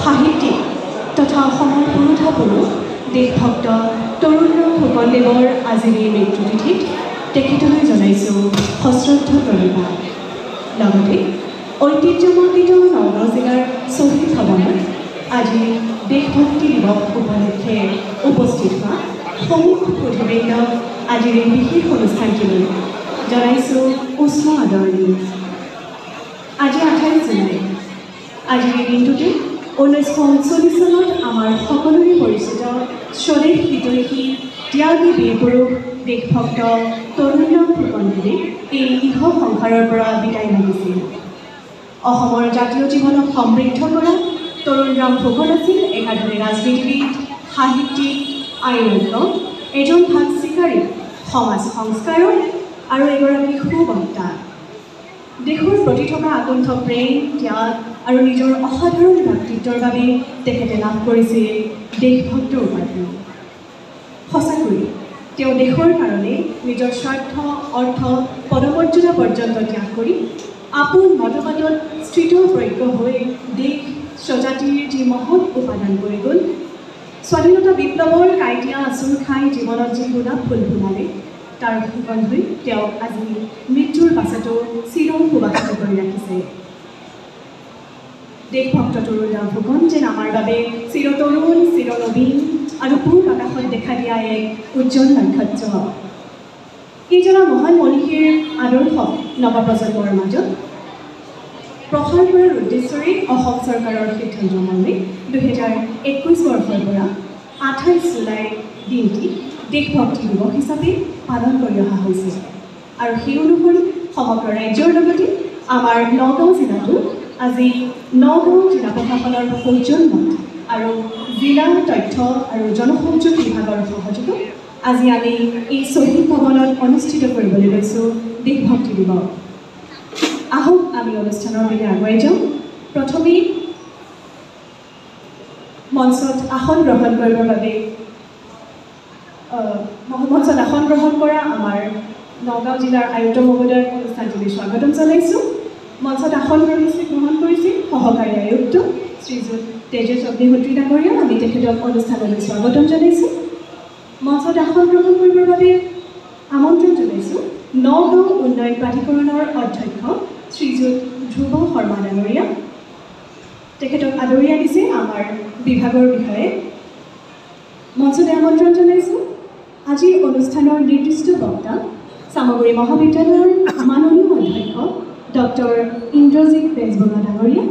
সাহিত্যিক তথা অসমৰ পুৰুষা পুৰুষ দেশভক্ত তৰুণৰাম ফুকনদেৱৰ আজিৰ এই মৃত্যুতিথিত তেখেতলৈ জনাইছোঁ সশ্ৰদ্ধ প্ৰণিপাত। লগতে ঐতিহ্যমণ্ডিত নগাঁও জিলাৰ শ্বহীদ ভৱনত আজি দেশভক্তি দিৱস উপলক্ষে উপস্থিত হোৱা সমূহ সুধীবৃন্দক আজিৰ এই বিশেষ অনুষ্ঠানটিলৈ জনাইছোঁ উষ্ম আদৰণি। আজি 28 জুলাই। আজিৰ এই দিনটোতে 1939 চনত আমাৰ সকলোৰে পৰিচিত স্বদেশ হিতৈষী ত্যাগী বীৰ পুৰুষ দেশভক্ত তৰুণৰাম ফুকনদেৱে এই ইহ সংসাৰৰ পৰা বিদায় মাগিছিল। অসমৰ জাতীয় জীৱনক সমৃদ্ধ কৰা তৰুণৰাম ফুকন আছিল একাধাৰে ৰাজনীতিবিদ, সাহিত্যিক, আইনজ্ঞ, এজন ভাগ চিকাৰী, সমাজ সংস্কাৰক আৰু এগৰাকী সুবক্তা। দেশৰ প্ৰতি থকা আকুণ্ঠ প্ৰেম, ত্যাগ আৰু নিজৰ অসাধাৰণ ব্যক্তিত্বৰ বাবে তেখেতে লাভ কৰিছিল দেশভক্ত উপাধি। সঁচাকৈ তেওঁ দেশৰ কাৰণে নিজৰ স্বাৰ্থ, অৰ্থ, পদমৰ্যাদা পৰ্যন্ত ত্যাগ কৰি আপোন মতবাদত স্থিতপ্ৰজ্ঞ হৈ দেশ স্বজাতিৰ যি মহৎ উপাদান কৰি গ'ল, স্বাধীনতা বিপ্লৱৰ কাইটীয়া আঁচোৰ খাই জীৱনত যি গোলাপ ফুল ফুলালে, তাৰ সুগন্ধই তেওঁক আজি মৃত্যুৰ পাছতো চিৰ সুবাসিত কৰি ৰাখিছে। দেশভক্ত তৰুণৰাম ফুকন যেন আমাৰ বাবে চিৰতৰুণ, চিৰনবীন আৰু পূব আকাশত দেখা দিয়া এক উজ্জ্বল নক্ষত্ৰ। এইজনা মহান মনীষীৰ আদৰ্শ নৱপ্ৰজন্মৰ মাজত প্ৰসাৰ কৰাৰ উদ্দেশ্যৰে অসম চৰকাৰৰ সিদ্ধান্ত মৰ্মে 2021 বৰ্ষৰ পৰা 28 জুলাই দিনটি দেশভক্তি দিৱস হিচাপে পালন কৰি অহা হৈছে। আৰু সেই অনুসৰি সমগ্ৰ ৰাজ্যৰ লগতে আমাৰ নগাঁও জিলাতো আজি নগাঁও জিলা প্ৰশাসনৰ সৌজন্যত আৰু জিলা তথ্য আৰু জনসংযোগ বিভাগৰ সহযোগত আজি আমি এই শ্বহীদ ভৱনত অনুষ্ঠিত কৰিবলৈ লৈছোঁ দেশভক্তি দিৱস। আহক আমি অনুষ্ঠানৰ বাবে আগুৱাই যাওঁ। প্ৰথমেই মঞ্চত আসন গ্ৰহণ কৰিবৰ বাবে মঞ্চত আসন গ্ৰহণ কৰা আমাৰ নগাঁও জিলাৰ আয়ুক্ত মহোদয়ক অনুষ্ঠানটিলৈ স্বাগতম জনাইছোঁ। মঞ্চত আসন গ্ৰহণ কৰিছে সহকাৰী আয়ুক্ত শ্ৰীযুত তেজস অগ্নিহোত্ৰী ডাঙৰীয়া। আমি তেখেতক অনুষ্ঠানলৈ স্বাগতম জনাইছোঁ। মঞ্চত আসন গ্ৰহণ কৰিবৰ বাবে আমন্ত্ৰণ জনাইছোঁ নগাঁও উন্নয়ন প্ৰাধিকৰণৰ অধ্যক্ষ শ্ৰীযুত ধ্ৰুৱ শৰ্মা ডাঙৰীয়া। তেখেতক আদৰি আনিছে আমাৰ বিভাগৰ বিষয়ে। মঞ্চতে আমন্ত্ৰণ জনাইছোঁ আজিৰ অনুষ্ঠানৰ নিৰ্দিষ্ট বক্তা চামগুৰি মহাবিদ্যালয়ৰ মাননীয় অধ্যক্ষ ডক্টৰ ইন্দ্ৰজিৎ বেজবৰুৱা ডাঙৰীয়া।